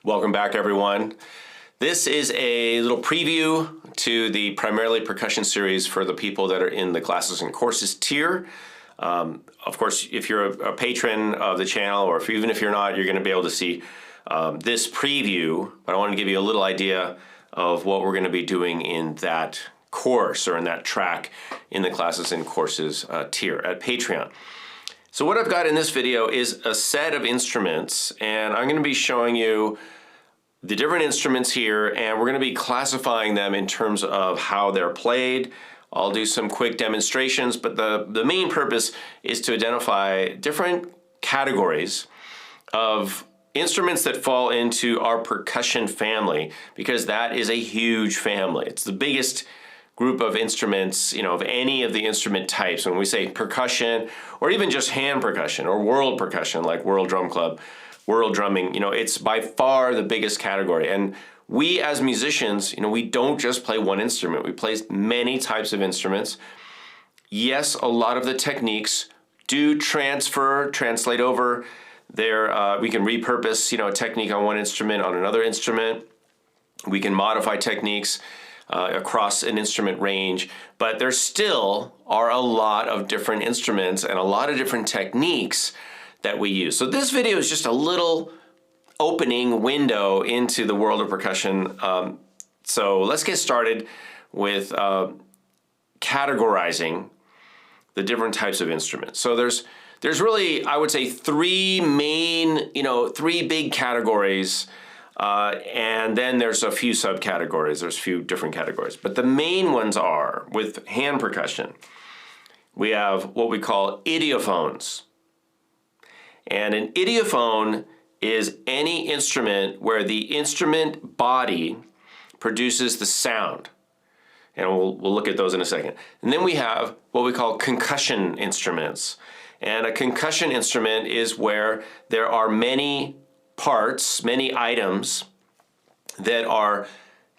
Welcome back, everyone. This is a little preview to the primarily percussion series for the people that are in the classes and courses tier. Of course, if you're a patron of the channel, or even if you're not, you're going to be able to see this preview. But I want to give you a little idea of what we're going to be doing in that course or in that track in the classes and courses tier at Patreon. So what I've got in this video is a set of instruments, and I'm going to be showing you the different instruments here, and we're going to be classifying them in terms of how they're played. I'll do some quick demonstrations, but the main purpose is to identify different categories of instruments that fall into our percussion family, because that is a huge family. It's the biggest group of instruments, of any of the instrument types. When we say percussion, or even just hand percussion, or world percussion, like World Drum Club, world drumming, it's by far the biggest category. And we as musicians, we don't just play one instrument. We play many types of instruments. Yes, a lot of the techniques do translate over. We can repurpose, a technique on one instrument on another instrument. We can modify techniques across an instrument range, but there still are a lot of different instruments and a lot of different techniques that we use. So this video is just a little opening window into the world of percussion. So let's get started with categorizing the different types of instruments. So there's really, I would say, three big categories. And then there's a few subcategories. There's a few different categories. But the main ones are, with hand percussion, we have what we call idiophones. And an idiophone is any instrument where the instrument body produces the sound. And we'll look at those in a second. And then we have what we call concussion instruments. And a concussion instrument is where there are many parts, many items that are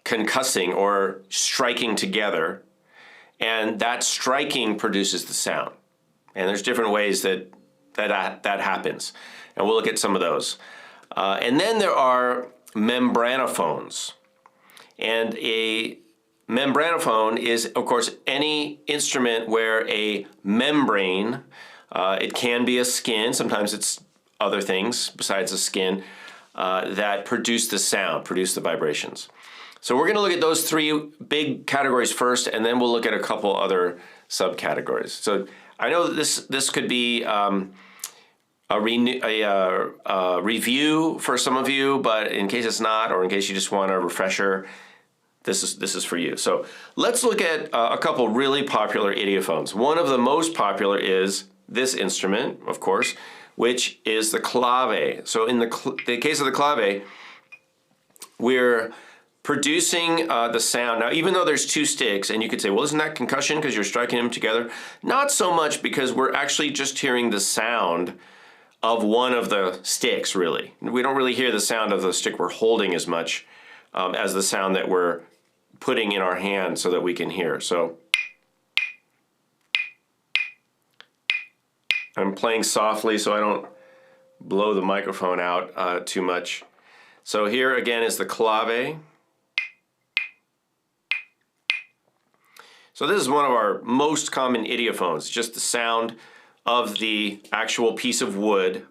concussing or striking together, and that striking produces the sound. And there's different ways that happens, and we'll look at some of those. And then there are membranophones, and a membranophone is, of course, any instrument where a membrane, it can be a skin, sometimes it's other things besides the skin, that produce the sound, produce the vibrations. So we're going to look at those three big categories first, and then we'll look at a couple other subcategories. So I know that this could be a review for some of you, but in case it's not, or in case you just want a refresher, this is for you. So let's look at a couple really popular idiophones. One of the most popular is this instrument, of course, which is the clave. So in the case of the clave, we're producing the sound. Now, even though there's two sticks, and you could say, well, isn't that concussion because you're striking them together? Not so much, because we're actually just hearing the sound of one of the sticks, really. We don't really hear the sound of the stick we're holding as much as the sound that we're putting in our hand so that we can hear. So I'm playing softly so I don't blow the microphone out too much. So here again is the clave. So this is one of our most common idiophones, just the sound of the actual piece of wood,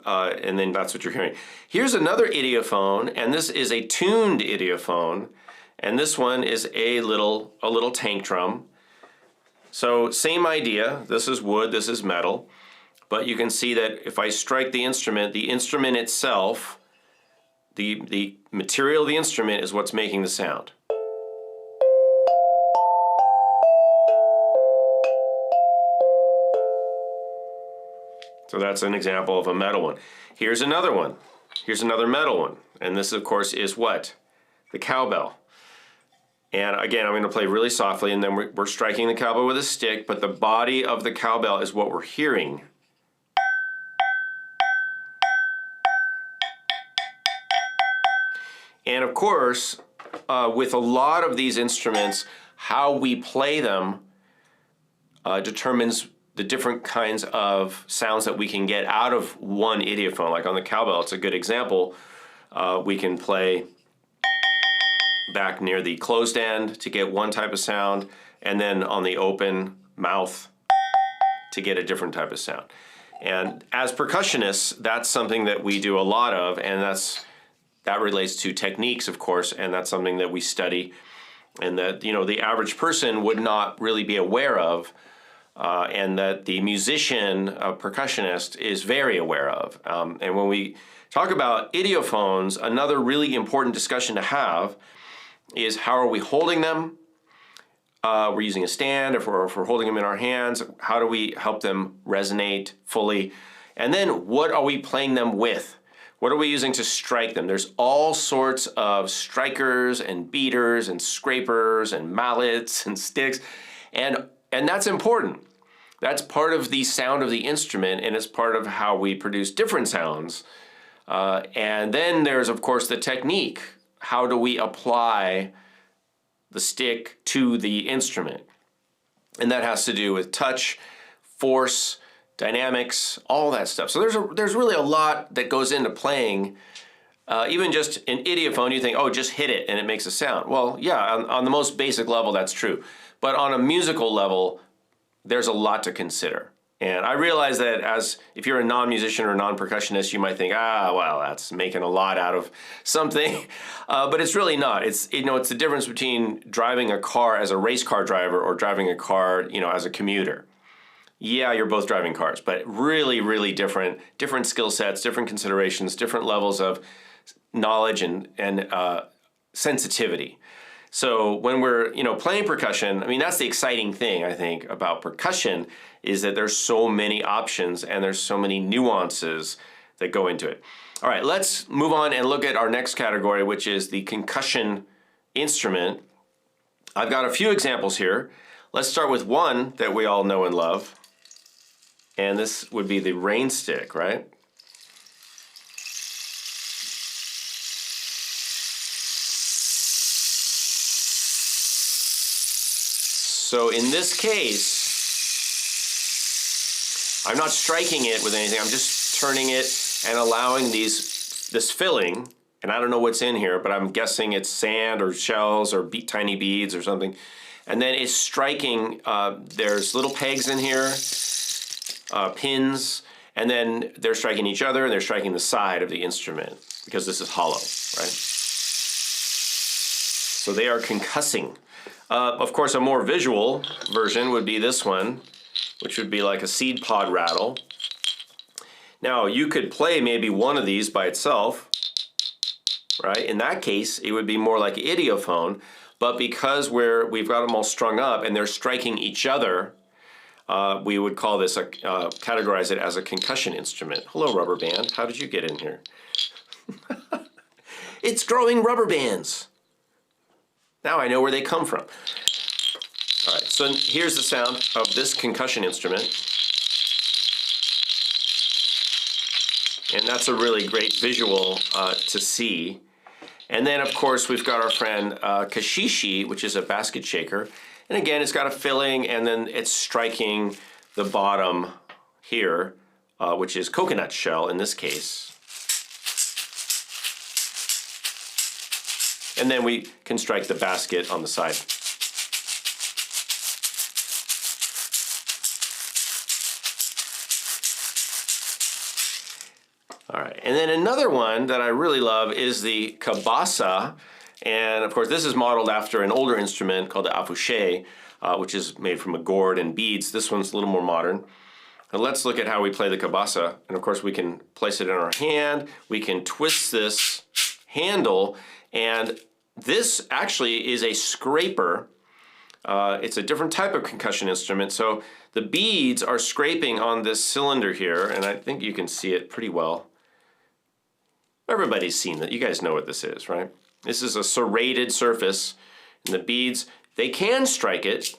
and then that's what you're hearing. Here's another idiophone, and this is a tuned idiophone, and this one is a little tank drum. So same idea, this is wood, this is metal, but you can see that if I strike the instrument itself, the material of the instrument is what's making the sound. So that's an example of a metal one. Here's another one. Here's another metal one. And this, of course, is what? The cowbell. And again, I'm going to play really softly, and then we're striking the cowbell with a stick, but the body of the cowbell is what we're hearing. And of course, with a lot of these instruments, how we play them determines the different kinds of sounds that we can get out of one idiophone. Like on the cowbell, it's a good example. We can play back near the closed end to get one type of sound, and then on the open mouth to get a different type of sound. And as percussionists, that's something that we do a lot of, and that relates to techniques, of course, and that's something that we study and that, you know, the average person would not really be aware of, and that the musician, percussionist, is very aware of. And when we talk about idiophones, another really important discussion to have is how are we holding them? We're using a stand, if we're holding them in our hands, how do we help them resonate fully? And then what are we playing them with? What are we using to strike them? There's all sorts of strikers and beaters and scrapers and mallets and sticks, and that's important. That's part of the sound of the instrument, and it's part of how we produce different sounds. And then there's, of course, the technique. How do we apply the stick to the instrument? And that has to do with touch, force, dynamics, all that stuff. So there's really a lot that goes into playing. Even just an idiophone, you think, oh, just hit it and it makes a sound. Well, yeah, on the most basic level, that's true. But on a musical level, there's a lot to consider. And I realize that if you're a non-musician or non-percussionist, you might think, well, that's making a lot out of something. But it's really not. It's the difference between driving a car as a race car driver or driving a car, as a commuter. Yeah, you're both driving cars, but really, really different skill sets, different considerations, different levels of knowledge and sensitivity. So when we're, playing percussion, I mean, that's the exciting thing, I think, about percussion is that there's so many options and there's so many nuances that go into it. All right, let's move on and look at our next category, which is the concussion instrument. I've got a few examples here. Let's start with one that we all know and love. And this would be the rain stick, right? So in this case, I'm not striking it with anything. I'm just turning it and allowing this filling, and I don't know what's in here, but I'm guessing it's sand or shells or tiny beads or something. And then it's striking, there's little pegs in here, pins, and then they're striking each other and they're striking the side of the instrument because this is hollow, right? So they are concussing. Of course, a more visual version would be this one, which would be like a seed pod rattle. Now, you could play maybe one of these by itself, right? In that case, it would be more like an idiophone, but because we've got them all strung up and they're striking each other, we would call this, categorize it as a concussion instrument. Hello, rubber band. How did you get in here? It's growing rubber bands. Now I know where they come from. All right, so here's the sound of this concussion instrument. And that's a really great visual to see. And then, of course, we've got our friend caxixi, which is a basket shaker. And again, it's got a filling, and then it's striking the bottom here, which is coconut shell in this case. And then we can strike the basket on the side. All right, and then another one that I really love is the cabasa. And of course, this is modeled after an older instrument called the afouché, which is made from a gourd and beads. This one's a little more modern. And let's look at how we play the cabasa. And of course, we can place it in our hand. We can twist this handle, and this actually is a scraper. It's a different type of concussion instrument. So the beads are scraping on this cylinder here, and I think you can see it pretty well. Everybody's seen that. You guys know what this is, right? This is a serrated surface, and the beads, they can strike it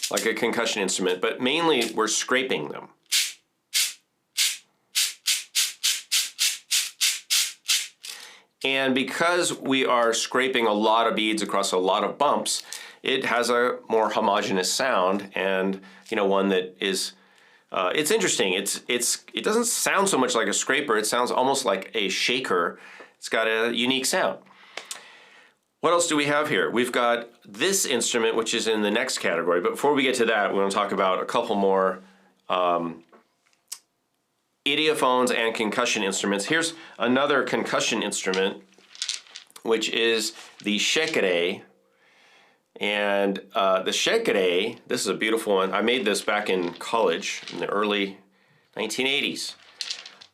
like a concussion instrument, but mainly we're scraping them. And because we are scraping a lot of beads across a lot of bumps, it has a more homogeneous sound, and one that is It's interesting. It doesn't sound so much like a scraper. It sounds almost like a shaker. It's got a unique sound. What else do we have here? We've got this instrument, which is in the next category. But before we get to that, we want to talk about a couple more idiophones and concussion instruments. Here's another concussion instrument, which is the shakere. And the shakere, this is a beautiful one. I made this back in college in the early 1980s.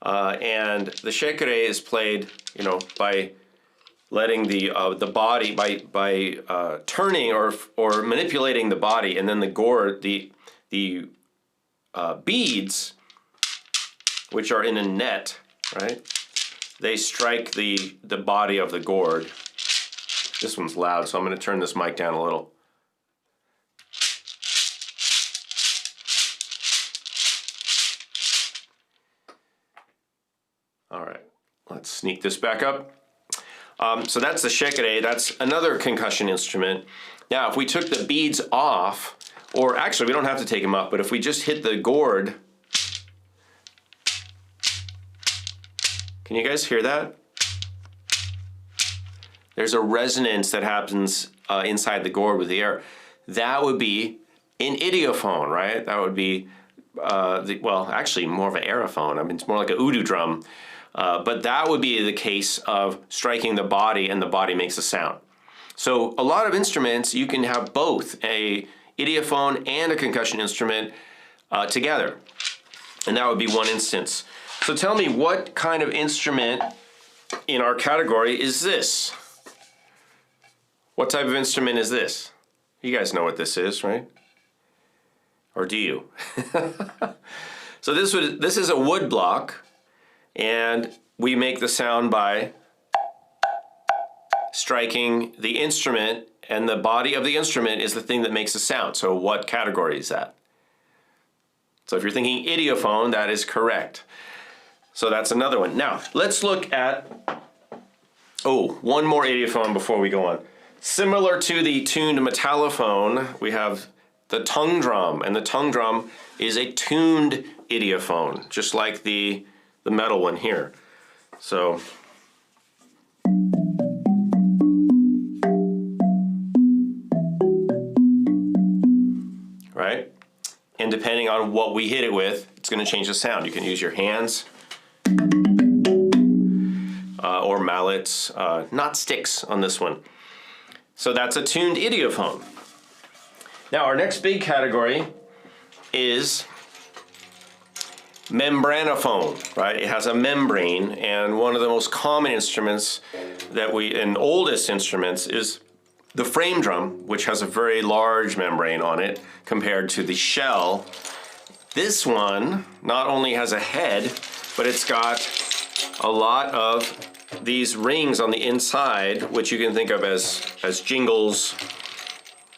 And the shakere is played, you know, by letting the body, by turning or manipulating the body, and then the gourd, the beads, which are in a net, right? They strike the body of the gourd. This one's loud, so I'm going to turn this mic down a little. All right, let's sneak this back up. So that's the shakere. That's another concussion instrument. Now, if we took the beads off, or actually we don't have to take them off, but if we just hit the gourd, can you guys hear that? There's a resonance that happens inside the gourd with the air. That would be an idiophone, right? That would be, well, actually more of an aerophone. I mean, it's more like a oudou drum. But that would be the case of striking the body and the body makes a sound. So a lot of instruments, you can have both a idiophone and a concussion instrument together. And that would be one instance. So tell me, what kind of instrument in our category is this? What type of instrument is this? You guys know what this is, right? Or do you? So this is a woodblock. And we make the sound by striking the instrument, and the body of the instrument is the thing that makes the sound. So what category is that? So if you're thinking idiophone, that is correct. So that's another one. Now, let's look at, one more idiophone before we go on. Similar to the tuned metallophone, we have the tongue drum, and the tongue drum is a tuned idiophone, just like the metal one here. So right? And depending on what we hit it with, it's going to change the sound. You can use your hands or mallets, not sticks on this one. So that's a tuned idiophone. Now our next big category is membranophone, right? It has a membrane, and one of the most common instruments and oldest instruments is the frame drum, which has a very large membrane on it compared to the shell. This one not only has a head, but it's got a lot of these rings on the inside, which you can think of as jingles.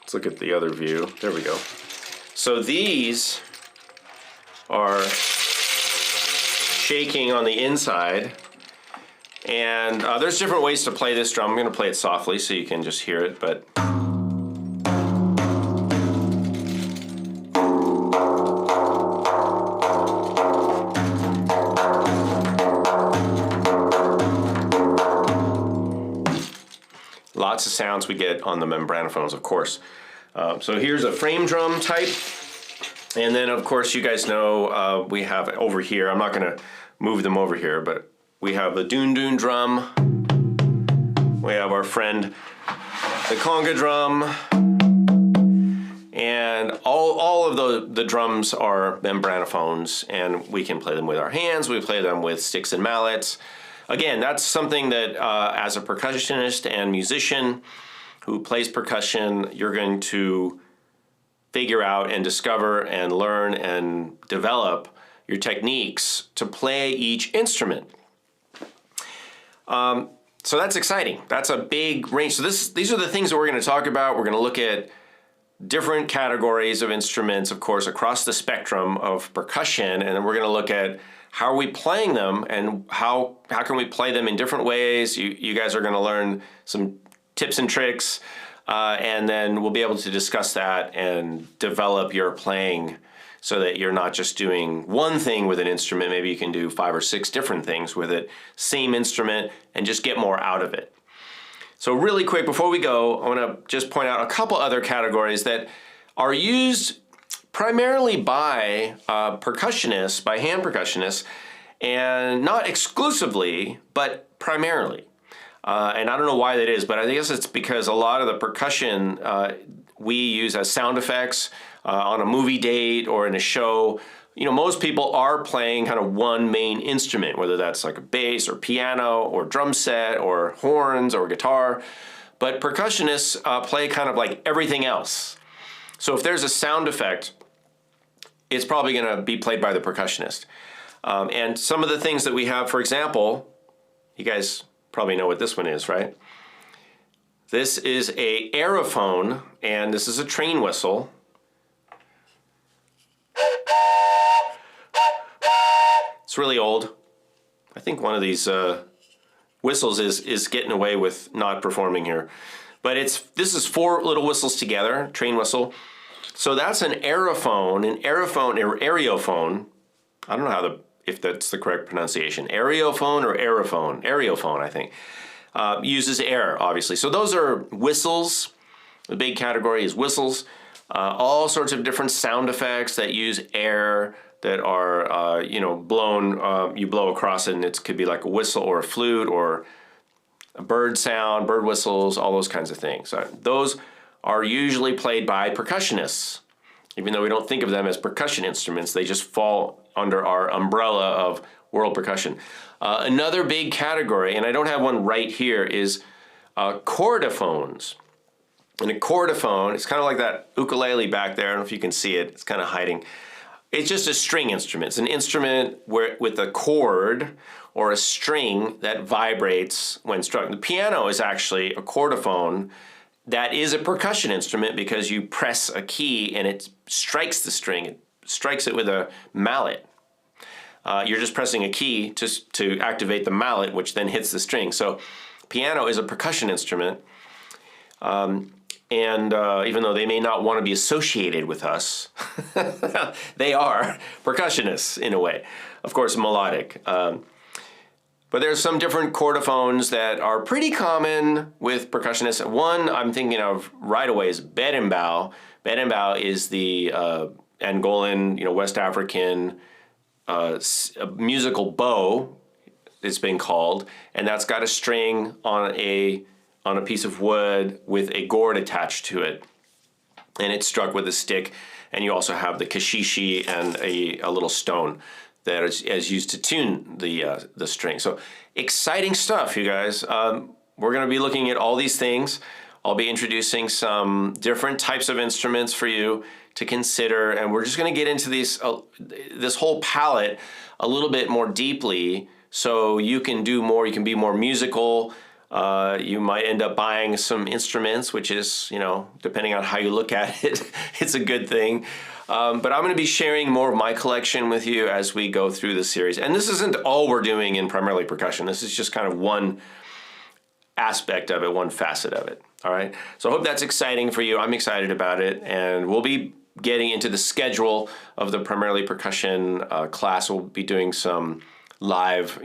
Let's look at the other view. There we go. So these are shaking on the inside, and there's different ways to play this drum. I'm going to play it softly so you can just hear it, but lots of sounds we get on the membranophones, of course. So here's a frame drum type. And then, of course, you guys know we have over here, I'm not going to move them over here, but we have the dundun drum. We have our friend, the Conga Drum. And all of the drums are membranophones, and we can play them with our hands. We play them with sticks and mallets. Again, that's something that as a percussionist and musician who plays percussion, you're going to figure out and discover and learn and develop your techniques to play each instrument. So that's exciting. That's a big range. So these are the things that we're going to talk about. We're going to look at different categories of instruments, of course, across the spectrum of percussion, and then we're going to look at how are we playing them and how can we play them in different ways. You guys are going to learn some tips and tricks, and then we'll be able to discuss that and develop your playing so that you're not just doing one thing with an instrument. Maybe you can do 5 or 6 different things with it, same instrument, and just get more out of it. So really quick, before we go, I want to just point out a couple other categories that are used primarily by percussionists, by hand percussionists, and not exclusively, but primarily. And I don't know why that is, but I guess it's because a lot of the percussion we use as sound effects on a movie date or in a show. You know, most people are playing kind of one main instrument, whether that's like a bass or piano or drum set or horns or guitar. But percussionists play kind of like everything else. So if there's a sound effect, it's probably going to be played by the percussionist. And some of the things that we have, for example, you guys probably know what this one is, right? This is a aerophone, and this is a train whistle. It's really old. I think one of these whistles is getting away with not performing here. But this is 4 little whistles together, train whistle. So that's an aerophone, or aerophone. I don't know if that's the correct pronunciation. Aerophone or aerophone? Aerophone, I think. Uses air, obviously. So those are whistles. The big category is whistles. All sorts of different sound effects that use air, that are, blown, you blow across it, and it could be like a whistle or a flute or a bird sound, bird whistles, all those kinds of things. Those are usually played by percussionists. Even though we don't think of them as percussion instruments, they just fall under our umbrella of world percussion. Another big category, and I don't have one right here, is chordophones. And a chordophone, it's kind of like that ukulele back there. I don't know if you can see it. It's kind of hiding. It's just a string instrument. It's an instrument with a chord or a string that vibrates when struck. The piano is actually a chordophone that is a percussion instrument because you press a key and it strikes the string. It strikes it with a mallet. You're just pressing a key to activate the mallet, which then hits the string. So piano is a percussion instrument. And even though they may not want to be associated with us, they are percussionists in a way. Of course, melodic. But there's some different chordophones that are pretty common with percussionists. One I'm thinking of right away is berimbau. Berimbau is the Angolan, West African musical bow, it's been called, and that's got a string on a piece of wood with a gourd attached to it, and it's struck with a stick. And you also have the caxixi and a little stone that is used to tune the string. So exciting stuff, you guys. We're going to be looking at all these things. I'll be introducing some different types of instruments for you to consider, and we're just going to get into this whole palette a little bit more deeply, so you can do more. You can be more musical. You might end up buying some instruments, which is, depending on how you look at it, it's a good thing. But I'm going to be sharing more of my collection with you as we go through the series. And this isn't all we're doing in primarily percussion. This is just kind of one aspect of it, one facet of it. All right. So I hope that's exciting for you. I'm excited about it. And we'll be getting into the schedule of the primarily percussion class. We'll be doing some live,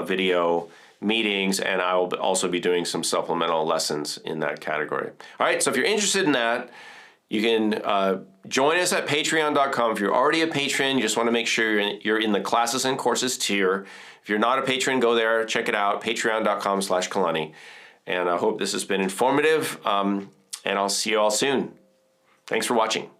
video meetings, and I will also be doing some supplemental lessons in that category. All right, so if you're interested in that, you can join us at patreon.com. If you're already a patron, you just want to make sure you're in the classes and courses tier. If you're not a patron, go there, check it out, patreon.com/Kalani. And I hope this has been informative, and I'll see you all soon. Thanks for watching.